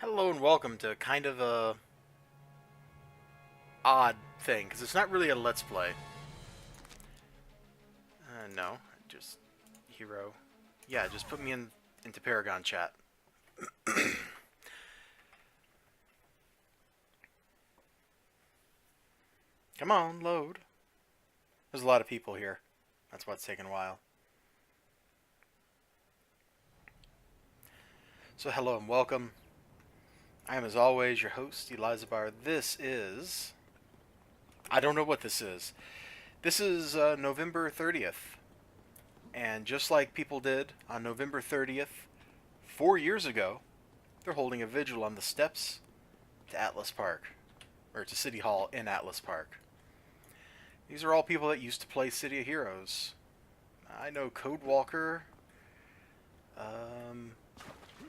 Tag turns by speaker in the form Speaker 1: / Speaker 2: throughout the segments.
Speaker 1: Hello and welcome to kind of a odd thing, because it's not really a Let's Play. No, just hero. Yeah, just put me into Paragon Chat. Come on, load. There's a lot of people here. That's why it's taking a while. So hello and welcome. I am, as always, your host, Elizibar. This is... I don't know what this is. This is November 30th. And just like people did on November 30th, 4 years ago, they're holding a vigil on the steps to Atlas Park. Or to City Hall in Atlas Park. These are all people that used to play City of Heroes. I know Codewalker.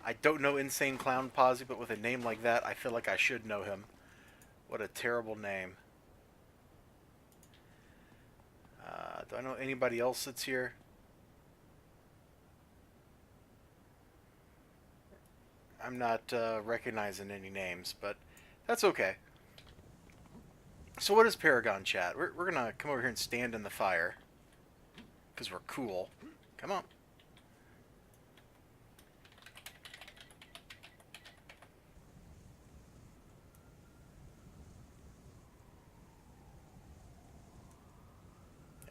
Speaker 1: I don't know Insane Clown Posse, but with a name like that, I feel like I should know him. What a terrible name. Do I know anybody else that's here? I'm not recognizing any names, but that's okay. So what is Paragon Chat? We're going to come over here and stand in the fire. Because we're cool. Come on.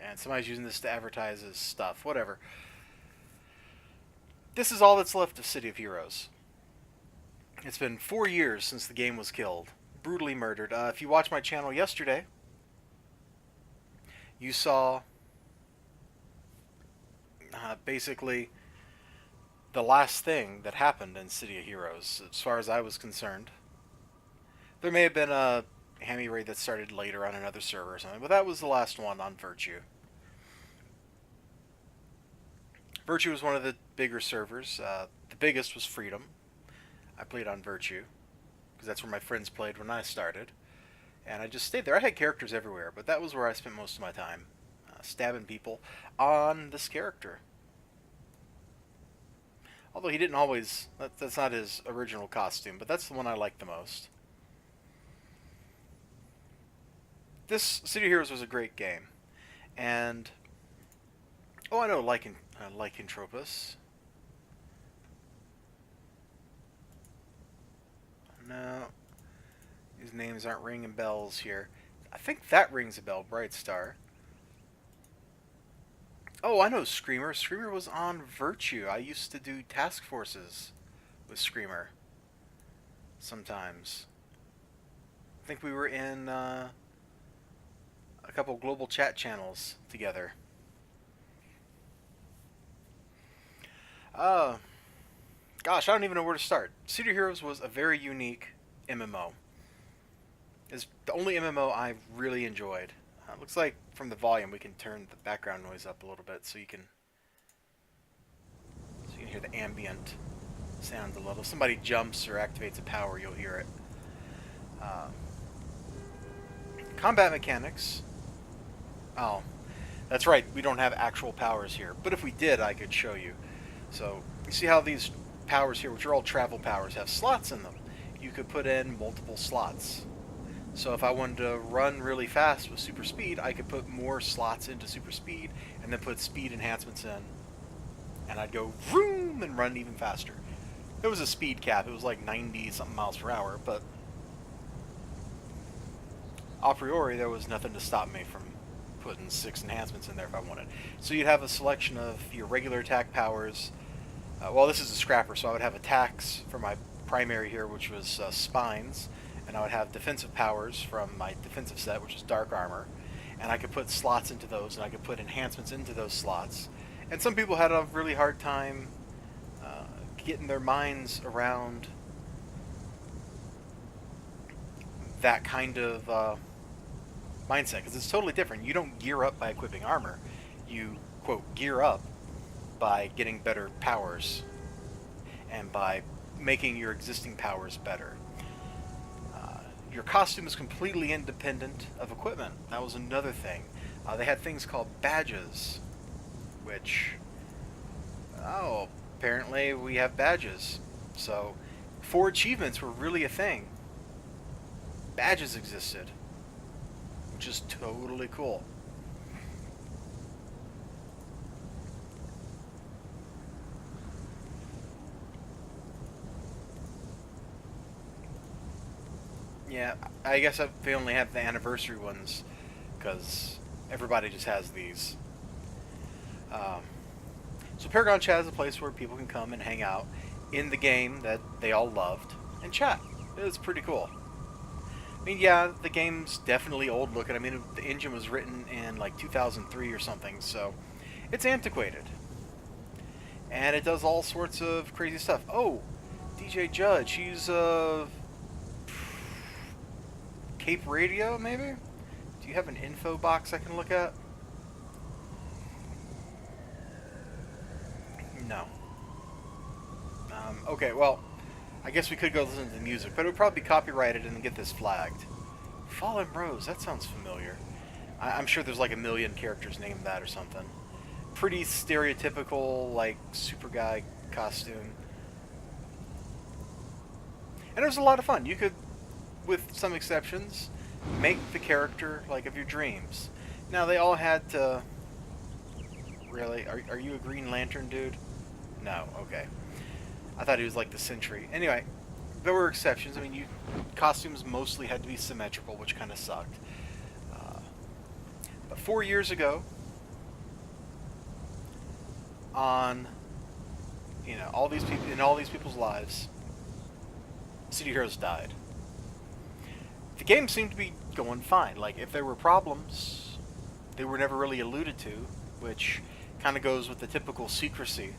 Speaker 1: And somebody's using this to advertise his stuff. Whatever. This is all that's left of City of Heroes. It's been 4 years since the game was killed. Brutally murdered. If you watched my channel yesterday, you saw basically the last thing that happened in City of Heroes, as far as I was concerned. There may have been a Hammy raid that started later on another server or something, but that was the last one on Virtue. Virtue was one of the bigger servers. The biggest was Freedom. I played on Virtue, because that's where my friends played when I started. And I just stayed there. I had characters everywhere, but that was where I spent most of my time. Stabbing people on this character. Although he didn't always... That's not his original costume, but that's the one I like the most. This City of Heroes was a great game. And... Oh, I know Lycanthropus. No. These names aren't ringing bells here. I think that rings a bell, Brightstar. Oh, I know Screamer. Screamer was on Virtue. I used to do task forces with Screamer. Sometimes. I think we were in a couple global chat channels together. Gosh, I don't even know where to start. City of Heroes was a very unique MMO. It's the only MMO I really enjoyed. Looks like from the volume we can turn the background noise up a little bit so you can hear the ambient sound a little. If somebody jumps or activates a power, you'll hear it. Combat mechanics. Oh, that's right. We don't have actual powers here, but if we did, I could show you. So you see how these powers here, which are all travel powers, have slots in them. You could put in multiple slots. So if I wanted to run really fast with super speed, I could put more slots into super speed and then put speed enhancements in. And I'd go vroom and run even faster. There was a speed cap. It was like 90 something miles per hour, but a priori there was nothing to stop me from putting 6 enhancements in there if I wanted. So you'd have a selection of your regular attack powers. Well, this is a scrapper, so I would have attacks for my primary here, which was spines. And I would have defensive powers from my defensive set, which is dark armor. And I could put slots into those, and I could put enhancements into those slots. And some people had a really hard time getting their minds around that kind of mindset, because it's totally different. You don't gear up by equipping armor. You, quote, gear up by getting better powers and by making your existing powers better. Your costume is completely independent of equipment. That was another thing. They had things called badges, which, apparently we have badges. So before achievements were really a thing, badges existed, which is totally cool. Yeah, I guess they only have the anniversary ones because everybody just has these. Um, so Paragon Chat is a place where people can come and hang out in the game that they all loved and chat. It's pretty cool. I mean, yeah, the game's definitely old looking. I mean, the engine was written in like 2003 or something, so it's antiquated. And it does all sorts of crazy stuff. Oh, DJ Judge, he's Cape Radio, maybe? Do you have an info box I can look at? No. Okay, well, I guess we could go listen to the music, but it would probably be copyrighted and get this flagged. Fallen Rose, that sounds familiar. I'm sure there's like a million characters named that or something. Pretty stereotypical, like, super guy costume. And it was a lot of fun. You could, with some exceptions, make the character, like, of your dreams. Now, they all had to... Really? Are you a Green Lantern dude? No, okay. I thought he was like the Sentry. Anyway, there were exceptions. I mean, costumes mostly had to be symmetrical, which kind of sucked. But 4 years ago, on all these people in all these people's lives, City Heroes died. The game seemed to be going fine. Like, if there were problems, they were never really alluded to, which kind of goes with the typical secrecy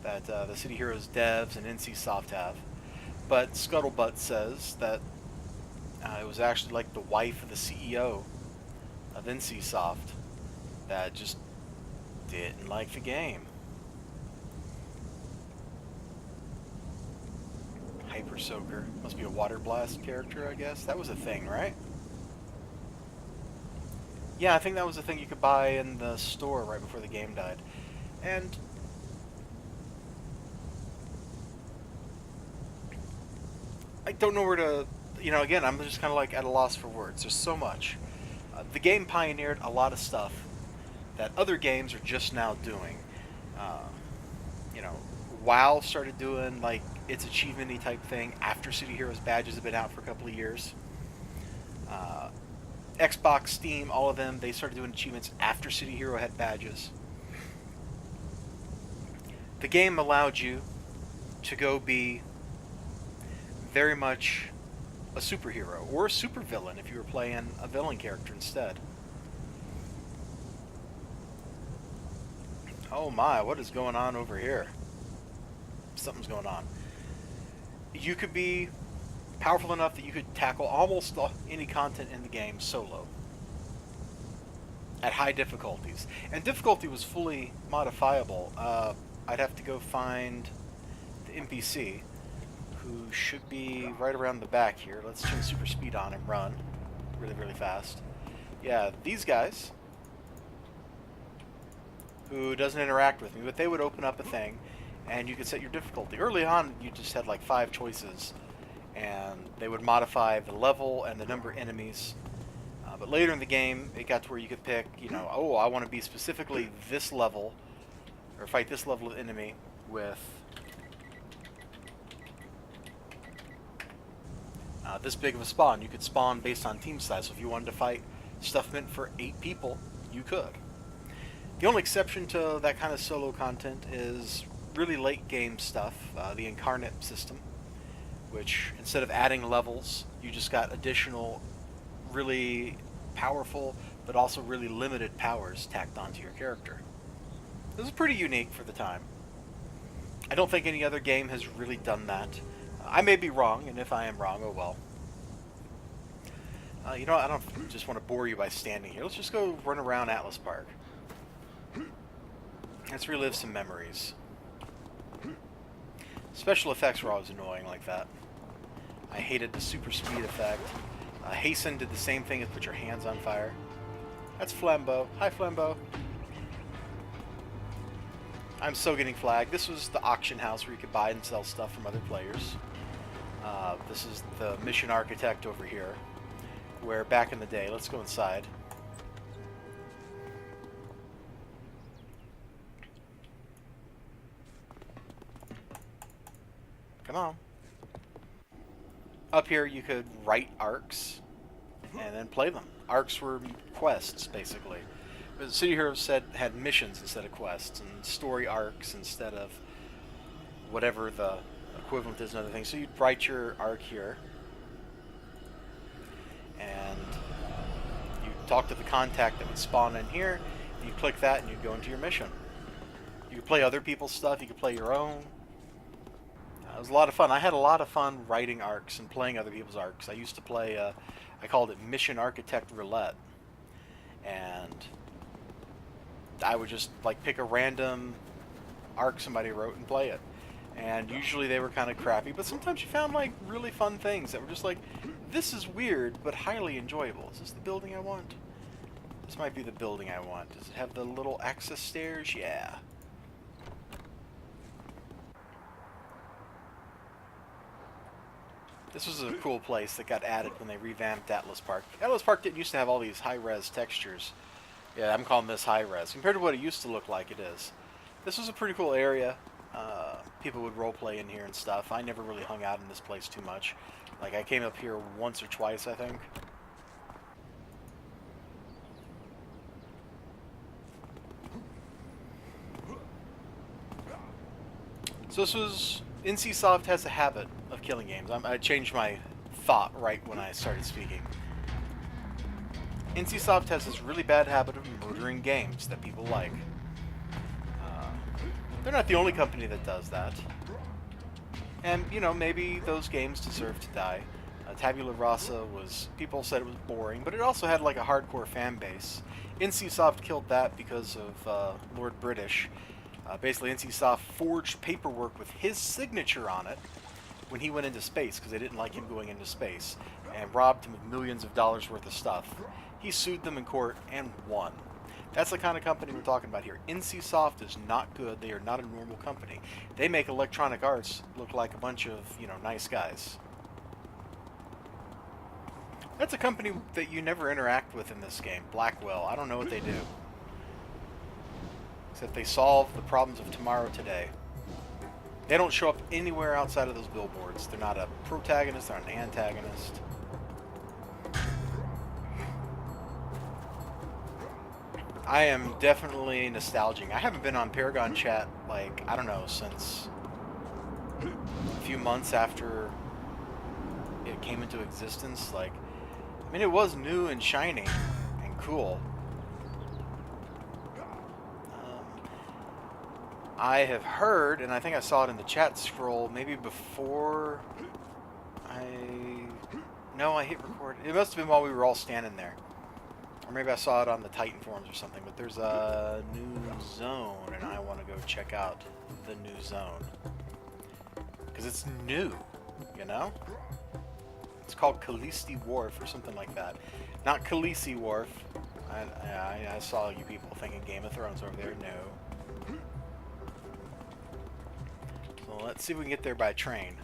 Speaker 1: that the City Heroes devs and NCSoft have. But Scuttlebutt says that it was actually like the wife of the CEO of NCSoft that just didn't like the game. Hyper Soaker. Must be a Water Blast character, I guess. That was a thing, right? Yeah, I think that was a thing you could buy in the store right before the game died. And I don't know where to, again, I'm just kind of like at a loss for words. There's so much. The game pioneered a lot of stuff that other games are just now doing. WoW started doing like its achievement-y type thing after City Heroes badges have been out for a couple of years. Xbox, Steam, all of them, they started doing achievements after City Hero had badges. The game allowed you to go be very much a superhero or a supervillain if you were playing a villain character instead. Oh my, what is going on over here? Something's going on. You could be powerful enough that you could tackle almost any content in the game solo at high difficulties. And difficulty was fully modifiable. I'd have to go find the NPC, who should be right around the back here. Let's turn super speed on and run really, really fast. Yeah, these guys, who doesn't interact with me, but they would open up a thing, and you could set your difficulty. Early on, you just had like 5 choices, and they would modify the level and the number of enemies. But later in the game, it got to where you could pick, oh, I want to be specifically this level, or fight this level of enemy with this big of a spawn. You could spawn based on team size. So if you wanted to fight stuff meant for 8 people, you could. The only exception to that kind of solo content is really late game stuff, the Incarnate system, which instead of adding levels, you just got additional really powerful but also really limited powers tacked onto your character. This is pretty unique for the time. I don't think any other game has really done that. I may be wrong, and if I am wrong, oh well. I don't just want to bore you by standing here. Let's just go run around Atlas Park. Let's relive some memories. Special effects were always annoying like that. I hated the super speed effect. Hasten did the same thing as put your hands on fire. That's Flambeau. Hi, Flambeau. I'm so getting flagged. This was the auction house where you could buy and sell stuff from other players. This is the mission architect over here, where back in the day, let's go inside. Come on. Up here you could write arcs and then play them. Arcs were quests, basically. But the City Heroes said had missions instead of quests, and story arcs instead of whatever the equivalent is and other things. So you'd write your arc here, and you talk to the contact that would spawn in here. You click that, and you'd go into your mission. You could play other people's stuff. You could play your own. It was a lot of fun. I had a lot of fun writing arcs and playing other people's arcs. I used to play, I called it Mission Architect Roulette. And I would just like pick a random arc somebody wrote and play it. And usually they were kind of crappy, but sometimes you found like really fun things that were just like, this is weird, but highly enjoyable. Is this the building I want? This might be the building I want. Does it have the little access stairs? Yeah. This was a cool place that got added when they revamped Atlas Park. Atlas Park didn't used to have all these high-res textures. Yeah, I'm calling this high-res. Compared to what it used to look like, it is. This was a pretty cool area. People would roleplay in here and stuff. I never really hung out in this place too much. Like, I came up here once or twice, I think. So this was... NCSoft has a habit of killing games. I changed my thought right when I started speaking. NCSoft has this really bad habit of murdering games that people like. They're not the only company that does that. And, you know, maybe those games deserve to die. Tabula Rasa was... people said it was boring, but it also had like a hardcore fan base. NCSoft killed that because of Lord British. Basically, NCSoft forged paperwork with his signature on it when he went into space, because they didn't like him going into space, and robbed him of millions of dollars worth of stuff. He sued them in court and won. That's the kind of company we're talking about here. NCSoft is not good. They are not a normal company. They make Electronic Arts look like a bunch of, you know, nice guys. That's a company that you never interact with in this game, Blackwell. I don't know what they do. Except they solve the problems of tomorrow today. They don't show up anywhere outside of those billboards. They're not a protagonist, they're not an antagonist. I am definitely nostalgic. I haven't been on Paragon Chat, like, I don't know, since a few months after it came into existence. Like, I mean, it was new and shiny and cool. I have heard, and I think I saw it in the chat scroll, maybe before No, I hit record. It must have been while we were all standing there. Or maybe I saw it on the Titan forums or something, but there's a new zone, and I want to go check out the new zone. Because it's new, you know? It's called Khaleesi Wharf or something like that. Not Khaleesi Wharf. I saw you people thinking Game of Thrones over there. No. So let's see if we can get there by train.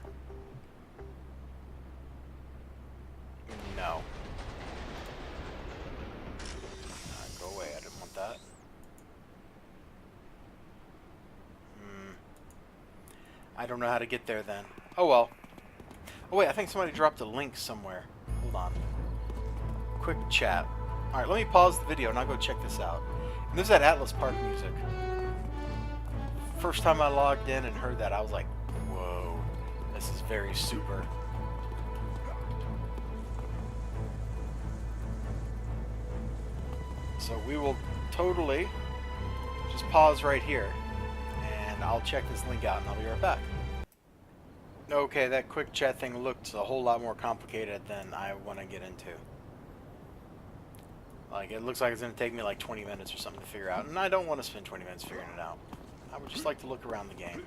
Speaker 1: No. Go away, I didn't want that. I don't know how to get there then. Oh well. Oh wait, I think somebody dropped a link somewhere. Hold on. Quick chat. Alright, let me pause the video and I'll go check this out. And there's that Atlas Park music. First time I logged in and heard that, I was like, whoa, this is very super. So we will totally just pause right here, and I'll check this link out, and I'll be right back. Okay, that quick chat thing looked a whole lot more complicated than I want to get into. Like, it looks like it's going to take me like 20 minutes or something to figure out, and I don't want to spend 20 minutes figuring it out. I would just like to look around the game.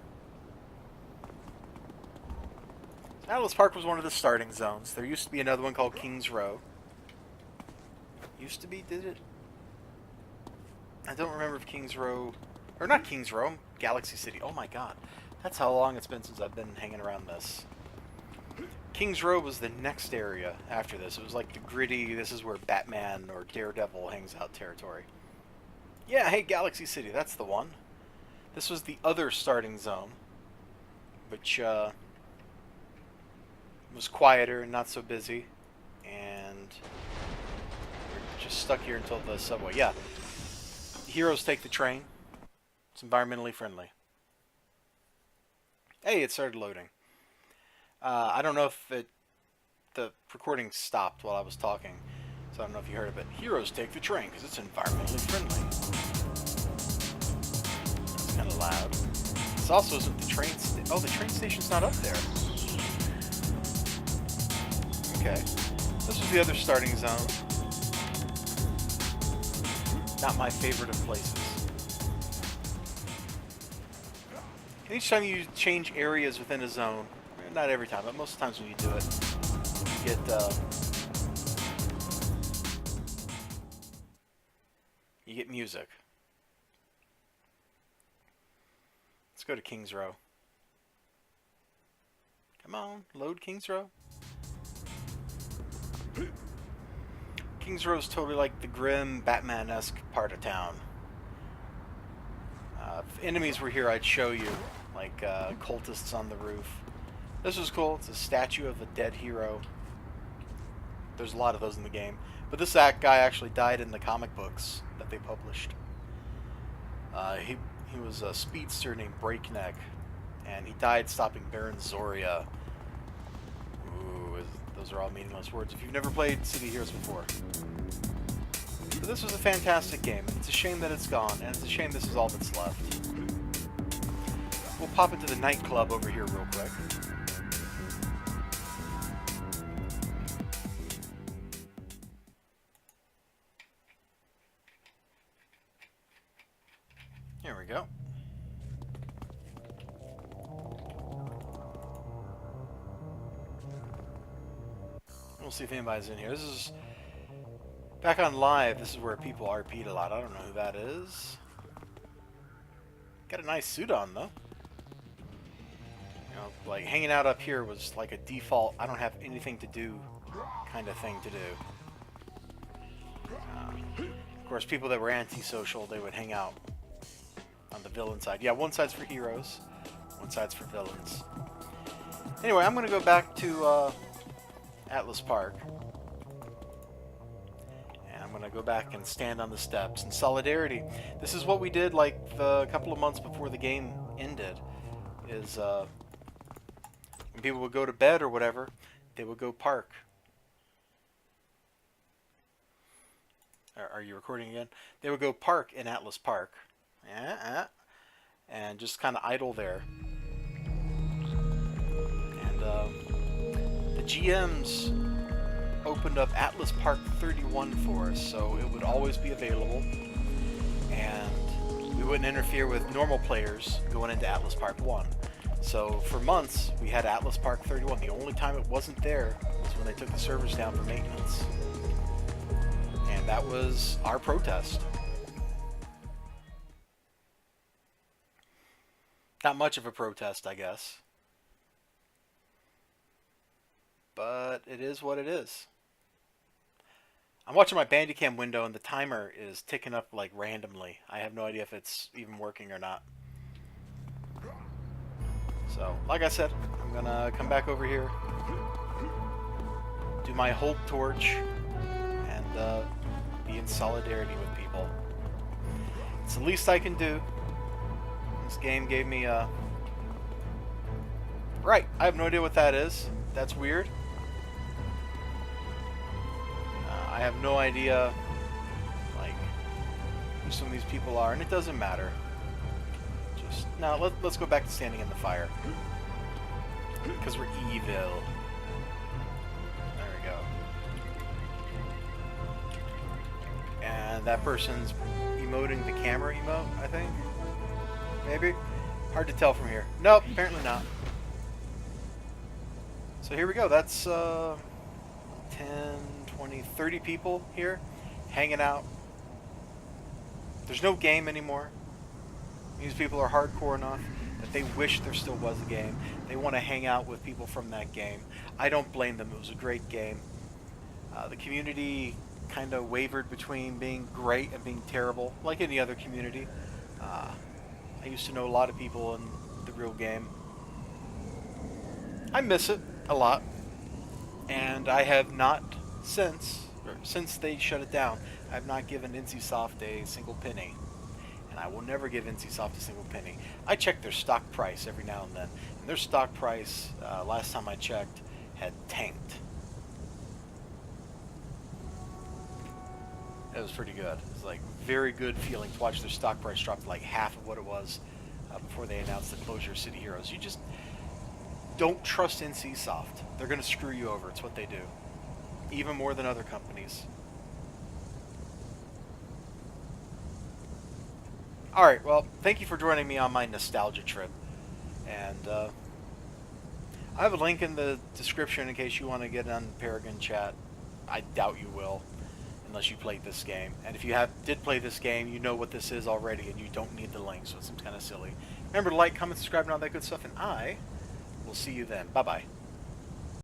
Speaker 1: Atlas Park was one of the starting zones. There used to be another one called Kings Row. Used to be, did it? I don't remember if Kings Row, or not Kings Row, Galaxy City. Oh my god, that's how long it's been since I've been hanging around this. King's Row was the next area after this. It was like the gritty, this is where Batman or Daredevil hangs out territory. Yeah, hey, Galaxy City, that's the one. This was the other starting zone, which was quieter and not so busy. And we're just stuck here until the subway. Yeah, heroes take the train. It's environmentally friendly. Hey, it started loading. I don't know if the recording stopped while I was talking, so I don't know if you heard it, but heroes take the train because it's environmentally friendly. It's kind of loud. This also isn't the train oh, the train station's not up there. Okay. This was the other starting zone. Not my favorite of places. And each time you change areas within a zone, not every time, but most of the times when you do it, you get music. Let's go to King's Row. Come on, load King's Row. King's Row is totally like the grim, Batman-esque part of town. If enemies were here, I'd show you, like cultists on the roof. This was cool. It's a statue of a dead hero. There's a lot of those in the game. But this guy actually died in the comic books that they published. He was a speedster named Breakneck, and he died stopping Baron Zoria. Ooh, those are all meaningless words if you've never played City Heroes before. But this was a fantastic game. It's a shame that it's gone, and it's a shame this is all that's left. We'll pop into the nightclub over here real quick. Here we go. We'll see if anybody's in here. This is back on live. This is where people RP'd a lot. I don't know who that is. Got a nice suit on though. You know, like hanging out up here was like a default, I don't have anything to do kind of thing to do. Of course, people that were antisocial, they would hang out on the villain side. Yeah, one side's for heroes, one side's for villains. Anyway, I'm going to go back to Atlas Park. And I'm going to go back and stand on the steps in solidarity. This is what we did like a couple of months before the game ended. Is when people would go to bed or whatever, they would go park. Are you recording again? They would go park in Atlas Park. And just kind of idle there. And the GMs opened up Atlas Park 31 for us, so it would always be available. And we wouldn't interfere with normal players going into Atlas Park 1. So for months, we had Atlas Park 31. The only time it wasn't there was when they took the servers down for maintenance. And that was our protest. Not much of a protest, I guess. But it is what it is. I'm watching my Bandicam window and the timer is ticking up like randomly. I have no idea if it's even working or not. So, like I said, I'm gonna come back over here, do my hold torch, and be in solidarity with people. It's the least I can do. This game gave me a... Right, I have no idea what that is. That's weird. I have no idea, like, who some of these people are, and it doesn't matter. Just, now, let's go back to standing in the fire. Because we're evil. There we go. And that person's emoting the camera emote, I think. Maybe? Hard to tell from here. Nope, apparently not. So here we go. That's 10, 20, 30 people here hanging out. There's no game anymore. These people are hardcore enough. that they wish there still was a game. They want to hang out with people from that game. I don't blame them. It was a great game. The community kind of wavered between being great and being terrible, like any other community. I used to know a lot of people in the real game. I miss it a lot, and I have not since they shut it down, I have not given NCSoft a single penny, and I will never give NCSoft a single penny. I check their stock price every now and then, and their stock price, last time I checked, had tanked. It was pretty good. It was like very good feeling to watch their stock price drop to like half of what it was before they announced the closure of City Heroes. You just don't trust NCSoft. They're going to screw you over. It's what they do. Even more than other companies. Alright, well, thank you for joining me on my nostalgia trip. And I have a link in the description in case you want to get on Paragon Chat. I doubt you will, unless you played this game. And if you did play this game, you know what this is already, and you don't need the link, so it seems kind of silly. Remember to like, comment, subscribe, and all that good stuff, and I will see you then. Bye-bye.